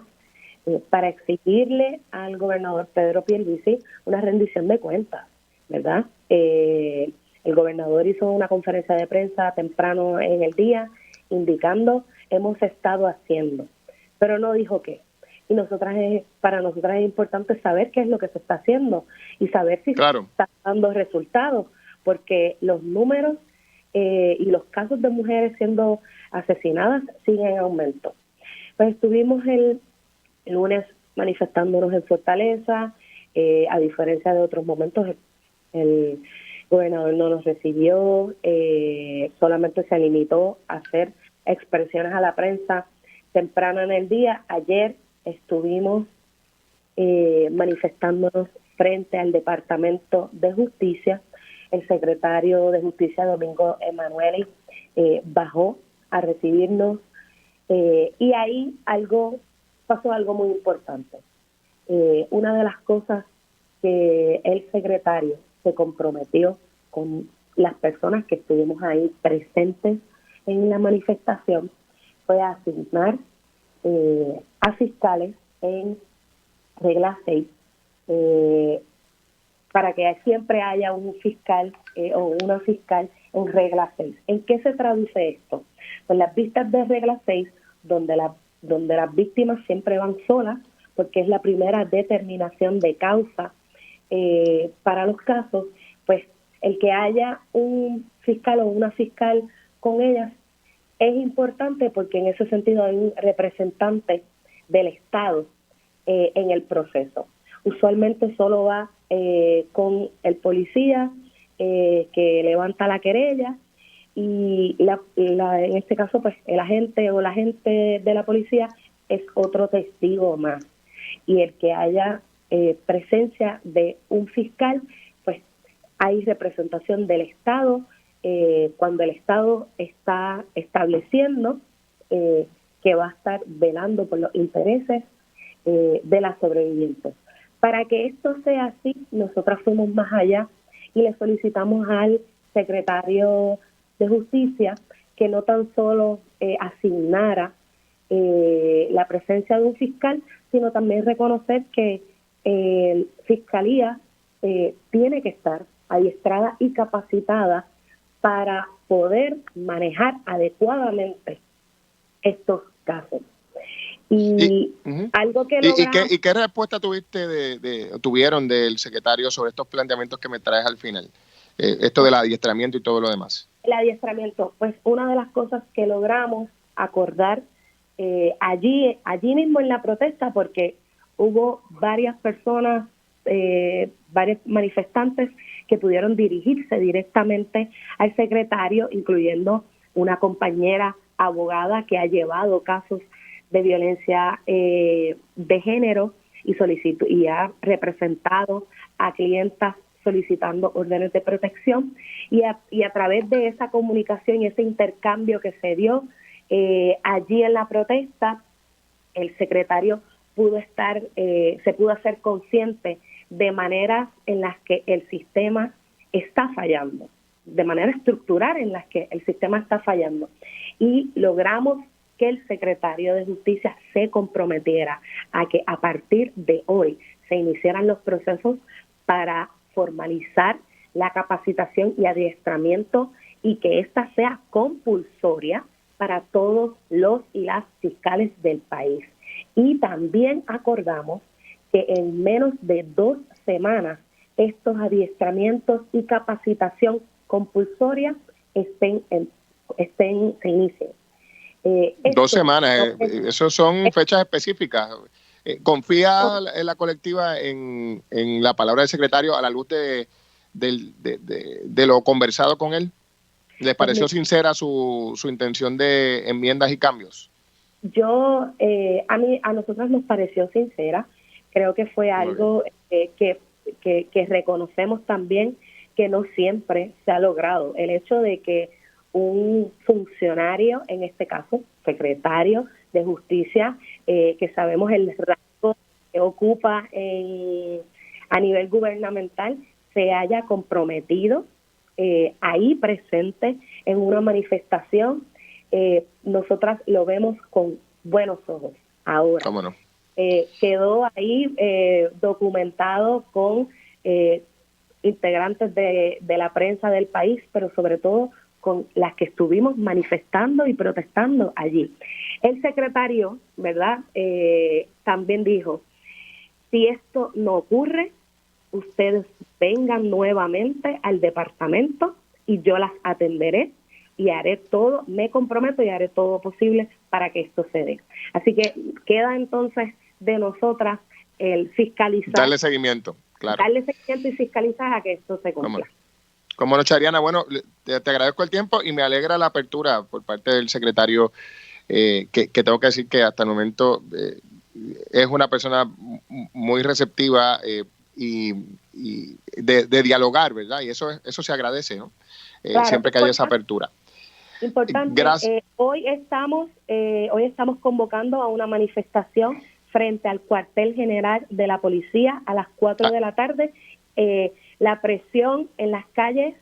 para exigirle al gobernador Pedro Pierluisi una rendición de cuentas, ¿verdad? El gobernador hizo una conferencia de prensa temprano en el día indicando hemos estado haciendo, pero no dijo qué. Y para nosotras es importante saber qué es lo que se está haciendo y saber si se está dando resultados, porque los números y los casos de mujeres siendo asesinadas siguen en aumento. Pues estuvimos el lunes manifestándonos en Fortaleza, a diferencia de otros momentos, el gobernador no nos recibió, solamente se limitó a hacer expresiones a la prensa temprano en el día. Ayer estuvimos manifestándonos frente al Departamento de Justicia. El secretario de Justicia, Domingo Emanueli, bajó a recibirnos y ahí pasó algo muy importante. Una de las cosas que el secretario se comprometió con las personas que estuvimos ahí presentes en la manifestación fue asignar a fiscales en regla 6 para que siempre haya un fiscal o una fiscal en regla 6. ¿En qué se traduce esto? Pues las vistas de regla 6, donde las víctimas siempre van solas, porque es la primera determinación de causa para los casos, pues el que haya un fiscal o una fiscal con ellas es importante porque en ese sentido hay un representante del Estado en el proceso. Usualmente solo va con el policía que levanta la querella y en este caso pues el agente o la agente de la policía es otro testigo más, y el que haya presencia de un fiscal, pues hay representación del Estado cuando el Estado está estableciendo que va a estar velando por los intereses de las sobrevivientes. Para que esto sea así, nosotras fuimos más allá y le solicitamos al secretario de Justicia que no tan solo asignara la presencia de un fiscal, sino también reconocer que Fiscalía tiene que estar adiestrada y capacitada para poder manejar adecuadamente estos casos. Algo que logramos... ¿Y qué respuesta tuvieron del secretario sobre estos planteamientos que me traes al final? Esto del adiestramiento y todo lo demás. El adiestramiento, pues una de las cosas que logramos acordar allí mismo en la protesta, porque hubo varias personas, varios manifestantes que pudieron dirigirse directamente al secretario, incluyendo una compañera abogada que ha llevado casos de violencia de género y ha representado a clientas solicitando órdenes de protección, y a través de esa comunicación y ese intercambio que se dio allí en la protesta, el secretario se pudo hacer consciente de maneras en las que el sistema está fallando, de manera estructural en las que el sistema está fallando. Y logramos que el secretario de Justicia se comprometiera a que a partir de hoy se iniciaran los procesos para formalizar la capacitación y adiestramiento y que ésta sea compulsoria para todos los y las fiscales del país. Y también acordamos que en menos de 2 semanas estos adiestramientos y capacitación compulsoria se inicien. 2 semanas, eso son fechas específicas. ¿Confía en la colectiva en la palabra del secretario a la luz de lo conversado con él? ¿Les pareció sincera su intención de enmiendas y cambios? A nosotros nos pareció sincera. Creo que fue algo que reconocemos también que no siempre se ha logrado. El hecho de que un funcionario, en este caso, secretario de Justicia, que sabemos el rango que ocupa a nivel gubernamental, se haya comprometido ahí presente en una manifestación, nosotras lo vemos con buenos ojos. Ahora, ¿cómo no? Quedó ahí documentado con integrantes de la prensa del país, pero sobre todo con las que estuvimos manifestando y protestando allí. El secretario, ¿verdad?, también dijo, si esto no ocurre, ustedes vengan nuevamente al departamento y yo las atenderé y haré todo, me comprometo y haré todo posible para que esto se dé. Así que queda entonces de nosotras el fiscalizar. Darle seguimiento, claro. Darle seguimiento y fiscalizar a que esto se cumpla. Como no, Chariana, bueno, te agradezco el tiempo y me alegra la apertura por parte del secretario, que tengo que decir que hasta el momento es una persona muy receptiva y de dialogar, ¿verdad? Y eso se agradece, ¿no? Claro, siempre que haya esa apertura. Importante. Gracias. Hoy estamos convocando a una manifestación frente al cuartel general de la policía a las 4 de la tarde. La presión en las calles,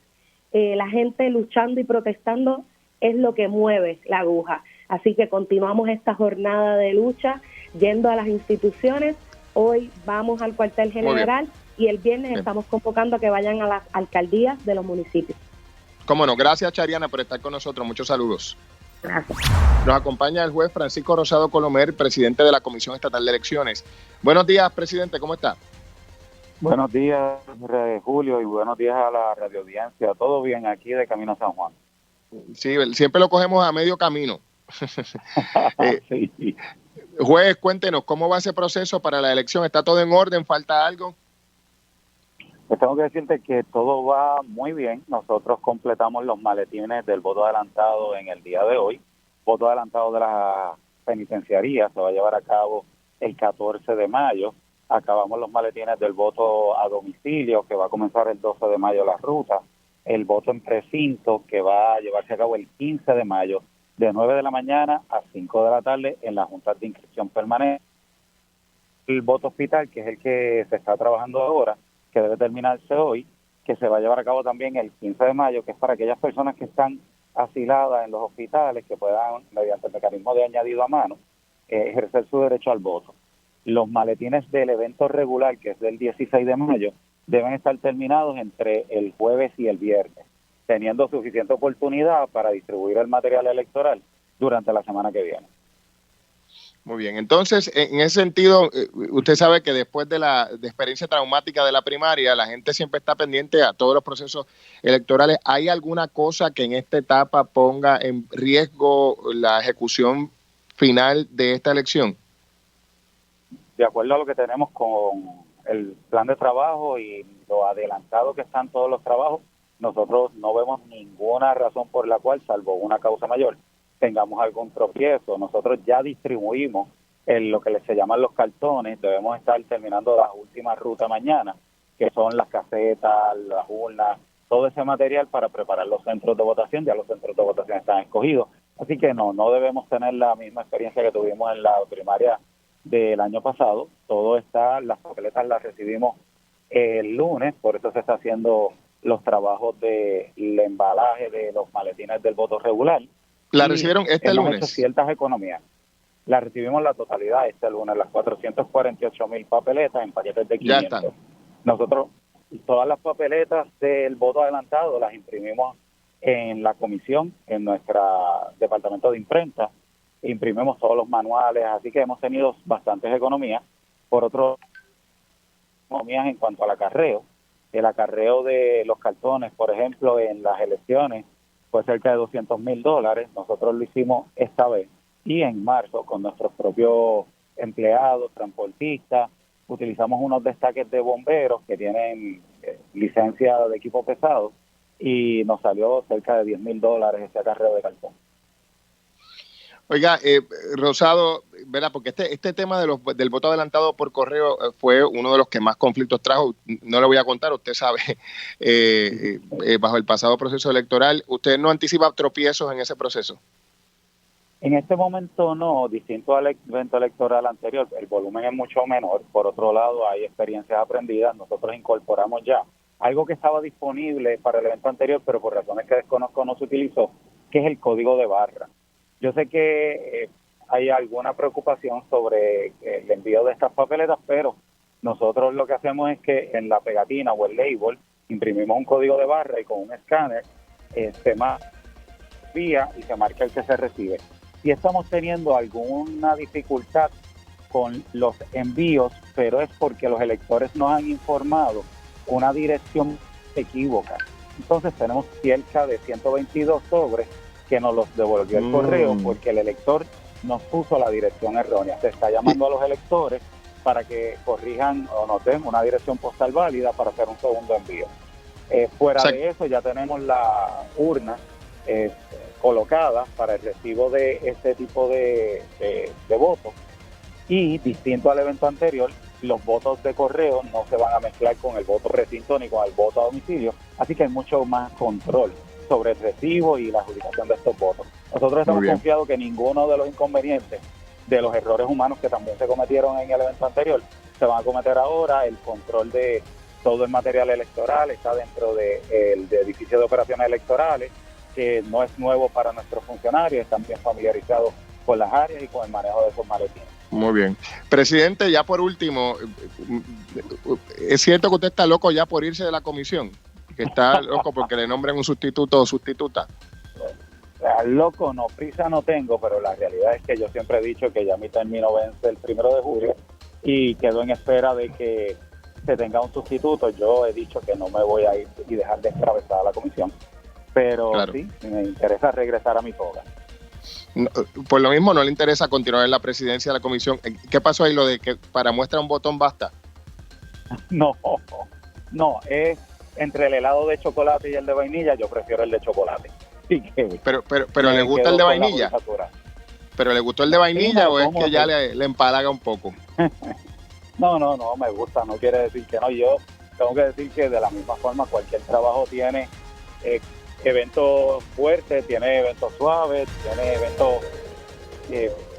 la gente luchando y protestando es lo que mueve la aguja. Así que continuamos esta jornada de lucha yendo a las instituciones. Hoy vamos al cuartel general y el viernes estamos convocando a que vayan a las alcaldías de los municipios. Cómo no, gracias Chariana por estar con nosotros, muchos saludos. Gracias. Nos acompaña el juez Francisco Rosado Colomer, presidente de la Comisión Estatal de Elecciones. Buenos días, presidente, ¿cómo está? Buenos días, Julio, y buenos días a la radioaudiencia. Todo bien aquí de camino a San Juan. Sí, siempre lo cogemos a medio camino. Sí. Juez, cuéntenos, ¿cómo va ese proceso para la elección? ¿Está todo en orden? ¿Falta algo? Pues tengo que decirte que todo va muy bien. Nosotros completamos los maletines del voto adelantado en el día de hoy. Voto adelantado de la penitenciaría se va a llevar a cabo el 14 de mayo. Acabamos los maletines del voto a domicilio, que va a comenzar el 12 de mayo la ruta. El voto en precinto, que va a llevarse a cabo el 15 de mayo, de 9 de la mañana a 5 de la tarde en la Junta de Inscripción Permanente. El voto hospital, que es el que se está trabajando ahora, que debe terminarse hoy, que se va a llevar a cabo también el 15 de mayo, que es para aquellas personas que están asiladas en los hospitales, que puedan, mediante el mecanismo de añadido a mano, ejercer su derecho al voto. Los maletines del evento regular, que es del 16 de mayo, deben estar terminados entre el jueves y el viernes, teniendo suficiente oportunidad para distribuir el material electoral durante la semana que viene. Muy bien, entonces, en ese sentido, usted sabe que después de la experiencia traumática de la primaria, la gente siempre está pendiente a todos los procesos electorales. ¿Hay alguna cosa que en esta etapa ponga en riesgo la ejecución final de esta elección? De acuerdo a lo que tenemos con el plan de trabajo y lo adelantado que están todos los trabajos, nosotros no vemos ninguna razón por la cual, salvo una causa mayor, tengamos algún tropiezo. Nosotros ya distribuimos lo que se llaman los cartones. Debemos estar terminando las últimas rutas mañana, que son las casetas, las urnas, todo ese material para preparar los centros de votación. Ya los centros de votación están escogidos. Así que no debemos tener la misma experiencia que tuvimos en la primaria del año pasado. Las papeletas las recibimos el lunes, por eso se está haciendo los trabajos del embalaje de los maletines del voto regular. ¿La recibieron este lunes? Hemos hecho ciertas economías. La recibimos la totalidad este lunes, las 448,000 papeletas en paquetes de 500. Ya están. Nosotros, todas las papeletas del voto adelantado las imprimimos en la comisión, en nuestro departamento de imprenta. Imprimimos todos los manuales, así que hemos tenido bastantes economías. Por otro, economías en cuanto al acarreo. El acarreo de los cartones, por ejemplo, en las elecciones fue cerca de $200,000. Nosotros lo hicimos esta vez y en marzo con nuestros propios empleados, transportistas. Utilizamos unos destaques de bomberos que tienen licencia de equipo pesado y nos salió cerca de $10,000 ese acarreo de cartón. Oiga, Rosado, ¿verdad? Porque este tema del voto adelantado por correo fue uno de los que más conflictos trajo. No le voy a contar, usted sabe, bajo el pasado proceso electoral. ¿Usted no anticipa tropiezos en ese proceso? En este momento no, distinto al evento electoral anterior, el volumen es mucho menor. Por otro lado, hay experiencias aprendidas. Nosotros incorporamos ya algo que estaba disponible para el evento anterior, pero por razones que desconozco no se utilizó, que es el código de barra. Yo sé que hay alguna preocupación sobre el envío de estas papeletas, pero nosotros lo que hacemos es que en la pegatina o el label imprimimos un código de barra y con un escáner se envía y se marca el que se recibe. Si estamos teniendo alguna dificultad con los envíos, pero es porque los electores nos han informado una dirección equívoca. Entonces tenemos cerca de 122 sobres que nos los devolvió el correo porque el elector nos puso la dirección errónea. Se está llamando a los electores para que corrijan o nos den una dirección postal válida para hacer un segundo envío. Fuera de eso, ya tenemos la urna colocada para el recibo de este tipo de votos. Y distinto al evento anterior, los votos de correo no se van a mezclar con el voto recinto ni con el voto a domicilio, así que hay mucho más control sobre el recibo y la adjudicación de estos votos. Nosotros estamos confiados que ninguno de los inconvenientes de los errores humanos que también se cometieron en el evento anterior se van a cometer ahora. El control de todo el material electoral está dentro del edificio de operaciones electorales, que no es nuevo para nuestros funcionarios, están bien familiarizados con las áreas y con el manejo de esos maletines. Muy bien. Presidente, ya por último, ¿es cierto que usted está loco ya por irse de la comisión? Que está loco porque le nombren un sustituto o sustituta. Loco no, prisa no tengo, pero la realidad es que yo siempre he dicho que ya mi término vence el 1 de julio y quedo en espera de que se tenga un sustituto. Yo he dicho que no me voy a ir y dejar descabezada la comisión, pero claro, sí, me interesa regresar a mi toga. No, por lo mismo no le interesa continuar en la presidencia de la comisión. ¿Qué pasó ahí, lo de que para muestra un botón basta? No, es entre el helado de chocolate y el de vainilla, yo prefiero el de chocolate. Pero ¿le gusta el de vainilla? ¿Pero le gustó el de vainilla o es que ya le empalaga un poco? No, me gusta, no quiere decir que no. Yo tengo que decir que de la misma forma cualquier trabajo tiene eventos fuertes, tiene eventos suaves, tiene eventos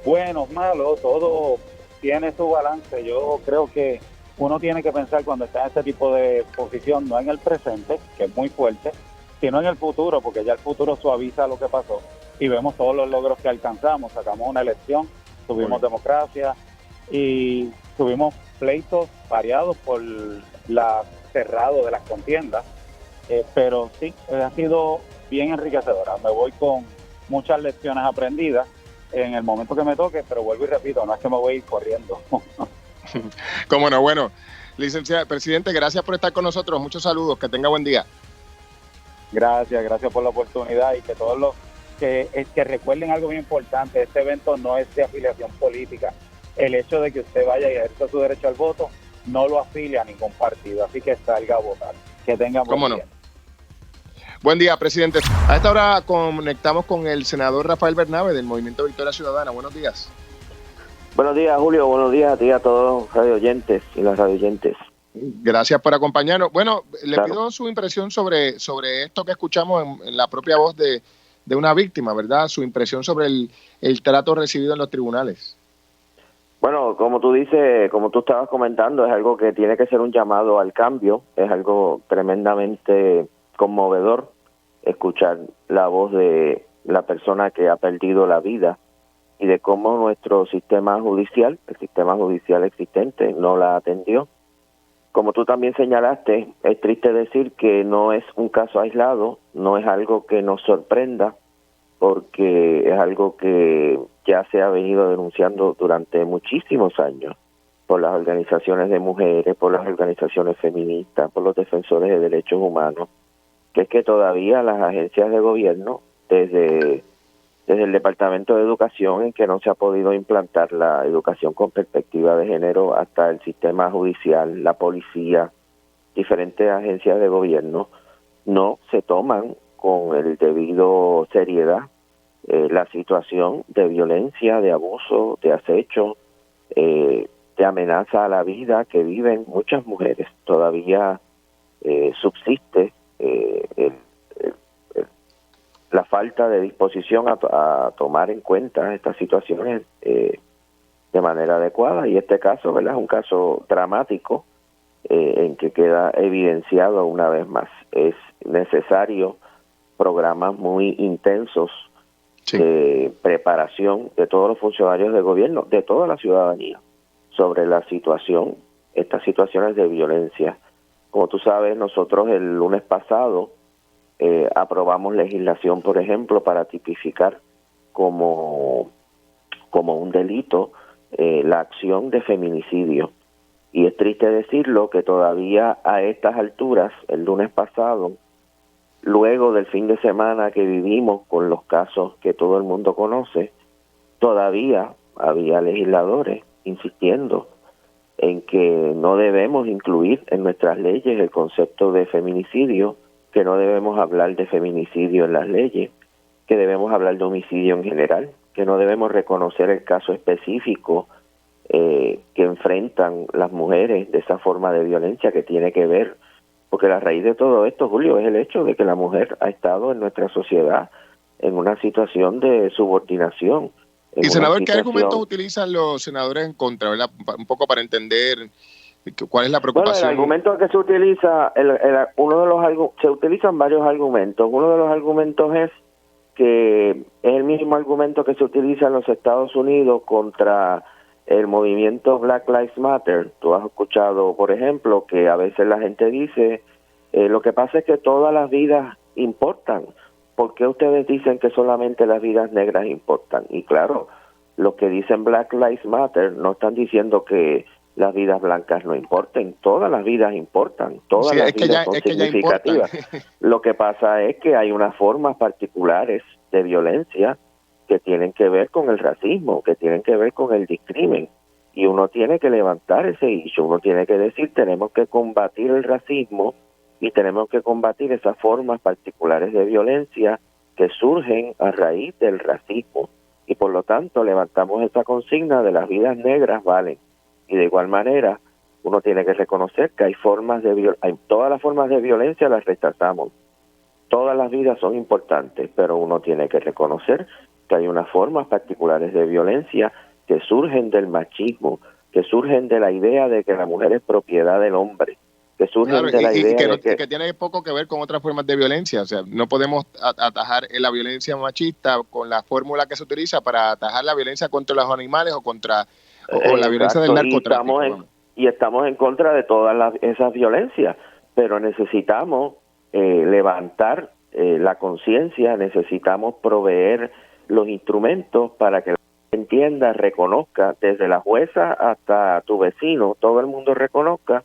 buenos, malos, todo tiene su balance. Yo creo que uno tiene que pensar cuando está en este tipo de posición, no en el presente, que es muy fuerte, sino en el futuro, porque ya el futuro suaviza lo que pasó y vemos todos los logros que alcanzamos. Sacamos una elección, tuvimos democracia y tuvimos pleitos variados por la cerrado de las contiendas, pero sí, ha sido bien enriquecedora. Me voy con muchas lecciones aprendidas en el momento que me toque, pero vuelvo y repito, no es que me voy a ir corriendo. Cómo no, bueno, licenciado presidente, gracias por estar con nosotros, muchos saludos, que tenga buen día. Gracias por la oportunidad y que todos los que recuerden algo bien importante, este evento no es de afiliación política. El hecho de que usted vaya y ejerza su derecho al voto no lo afilia a ningún partido, así que salga a votar. Que tenga buen día. Buen día, presidente. A esta hora conectamos con el senador Rafael Bernabe del Movimiento Victoria Ciudadana. Buenos días. Buenos días, Julio. Buenos días a ti, a todos los radioyentes y las radioyentes. Gracias por acompañarnos. Bueno, le pido su impresión sobre esto que escuchamos en la propia voz de una víctima, ¿verdad? Su impresión sobre el trato recibido en los tribunales. Bueno, como tú dices, como tú estabas comentando, es algo que tiene que ser un llamado al cambio, es algo tremendamente conmovedor escuchar la voz de la persona que ha perdido la vida y de cómo nuestro sistema judicial, el sistema judicial existente, no la atendió. Como tú también señalaste, es triste decir que no es un caso aislado, no es algo que nos sorprenda, porque es algo que ya se ha venido denunciando durante muchísimos años por las organizaciones de mujeres, por las organizaciones feministas, por los defensores de derechos humanos, que es que todavía las agencias de gobierno, desde el Departamento de Educación, en que no se ha podido implantar la educación con perspectiva de género, hasta el sistema judicial, la policía, diferentes agencias de gobierno, no se toman con el debido seriedad la situación de violencia, de abuso, de acecho, de amenaza a la vida que viven muchas mujeres. Todavía subsiste la falta de disposición a tomar en cuenta estas situaciones de manera adecuada, y este caso, ¿verdad?, es un caso dramático en que queda evidenciado una vez más. Es necesario programas muy intensos de preparación de todos los funcionarios de gobierno, de toda la ciudadanía, sobre la situación, estas situaciones de violencia. Como tú sabes, nosotros el lunes pasado aprobamos legislación, por ejemplo, para tipificar como un delito la acción de feminicidio. Y es triste decirlo que todavía a estas alturas, el lunes pasado, luego del fin de semana que vivimos con los casos que todo el mundo conoce, todavía había legisladores insistiendo en que no debemos incluir en nuestras leyes el concepto de feminicidio, que no debemos hablar de feminicidio en las leyes, que debemos hablar de homicidio en general, que no debemos reconocer el caso específico que enfrentan las mujeres de esa forma de violencia que tiene que ver, porque la raíz de todo esto, Julio, es el hecho de que la mujer ha estado en nuestra sociedad en una situación de subordinación. Y senador, ¿qué argumentos utilizan los senadores en contra, verdad? Un poco para entender cuál es la preocupación. Bueno, el argumento que se utiliza, se utilizan varios argumentos. Uno de los argumentos es que es el mismo argumento que se utiliza en los Estados Unidos contra el movimiento Black Lives Matter. Tú has escuchado, por ejemplo, que a veces la gente dice, lo que pasa es que todas las vidas importan. ¿Por qué ustedes dicen que solamente las vidas negras importan? Y claro, los que dicen Black Lives Matter no están diciendo que las vidas blancas no importen. Todas las vidas importan. Todas las vidas son significativas. Lo que pasa es que hay unas formas particulares de violencia que tienen que ver con el racismo, que tienen que ver con el discrimen. Y uno tiene que levantar ese issue, uno tiene que decir, tenemos que combatir el racismo y tenemos que combatir esas formas particulares de violencia que surgen a raíz del racismo. Y por lo tanto levantamos esa consigna de las vidas negras valen. Y de igual manera, uno tiene que reconocer que hay formas de todas las formas de violencia las rechazamos. Todas las vidas son importantes, pero uno tiene que reconocer que hay unas formas particulares de violencia que surgen del machismo, que surgen de la idea de que la mujer es propiedad del hombre, que surgen de la idea que tiene poco que ver con otras formas de violencia. O sea, no podemos atajar la violencia machista con la fórmula que se utiliza para atajar la violencia contra los animales o la violencia del narcotráfico. Y estamos en contra de todas esas violencias, pero necesitamos levantar la conciencia, necesitamos proveer los instrumentos para que la gente entienda, reconozca, desde la jueza hasta tu vecino, todo el mundo reconozca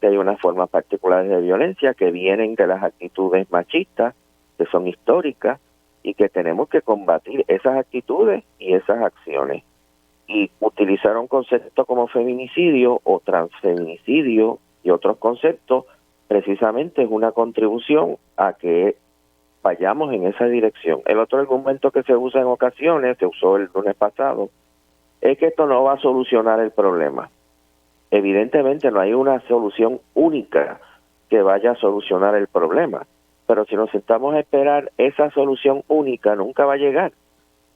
que hay unas formas particulares de violencia que vienen de las actitudes machistas, que son históricas, y que tenemos que combatir esas actitudes y esas acciones. Y utilizar un concepto como feminicidio o transfeminicidio y otros conceptos precisamente es una contribución a que vayamos en esa dirección. El otro argumento que se usa en ocasiones, se usó el lunes pasado, es que esto no va a solucionar el problema. Evidentemente no hay una solución única que vaya a solucionar el problema, pero si nos sentamos a esperar esa solución única nunca va a llegar.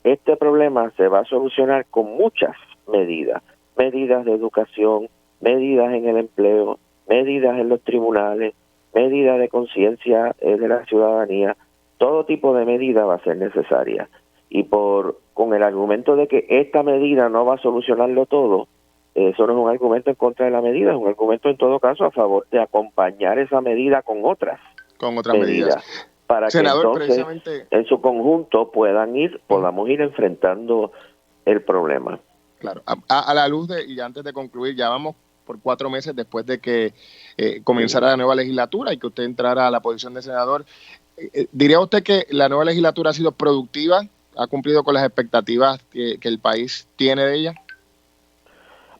Este problema se va a solucionar con muchas medidas medidas de educación, medidas en el empleo, medidas en los tribunales, medidas de conciencia de la ciudadanía. Todo tipo de medida va a ser necesaria. Y con el argumento de que esta medida no va a solucionarlo todo, eso no es un argumento en contra de la medida, es un argumento en todo caso a favor de acompañar esa medida con otras medidas. Para Senador, que entonces en su conjunto podamos ir enfrentando el problema. Claro, a la luz y antes de concluir, ya vamos por 4 meses después de que comenzara la nueva legislatura y que usted entrara a la posición de senador. ¿Diría usted que la nueva legislatura ha sido productiva? ¿Ha cumplido con las expectativas que el país tiene de ella?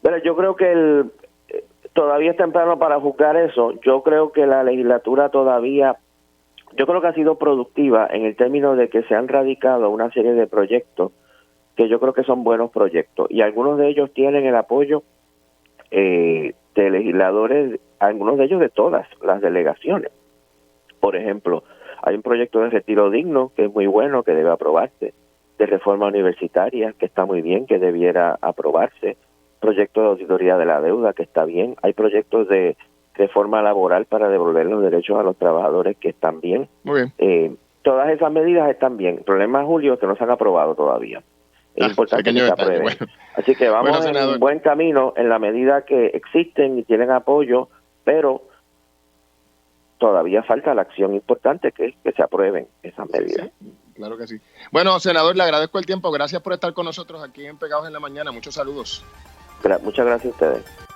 Pero yo creo que todavía es temprano para juzgar eso. Yo creo que la legislatura yo creo que ha sido productiva en el término de que se han radicado una serie de proyectos que yo creo que son buenos proyectos. Y algunos de ellos tienen el apoyo de legisladores, algunos de ellos de todas las delegaciones. Por ejemplo, hay un proyecto de retiro digno que es muy bueno, que debe aprobarse, de reforma universitaria, que está muy bien, que debiera aprobarse, proyecto de auditoría de la deuda, que está bien, hay proyectos de reforma laboral para devolver los derechos a los trabajadores, que están bien. Muy bien. Todas esas medidas están bien. El problema, Julio, es que no se han aprobado todavía. Es importante que se aprueben. Bueno. Así que vamos en un buen camino en la medida que existen y tienen apoyo, pero todavía falta la acción importante, que es que se aprueben esas medidas. Sí, claro que sí. Bueno, senador, le agradezco el tiempo. Gracias por estar con nosotros aquí en Pegados en la Mañana. Muchos saludos. Muchas gracias a ustedes.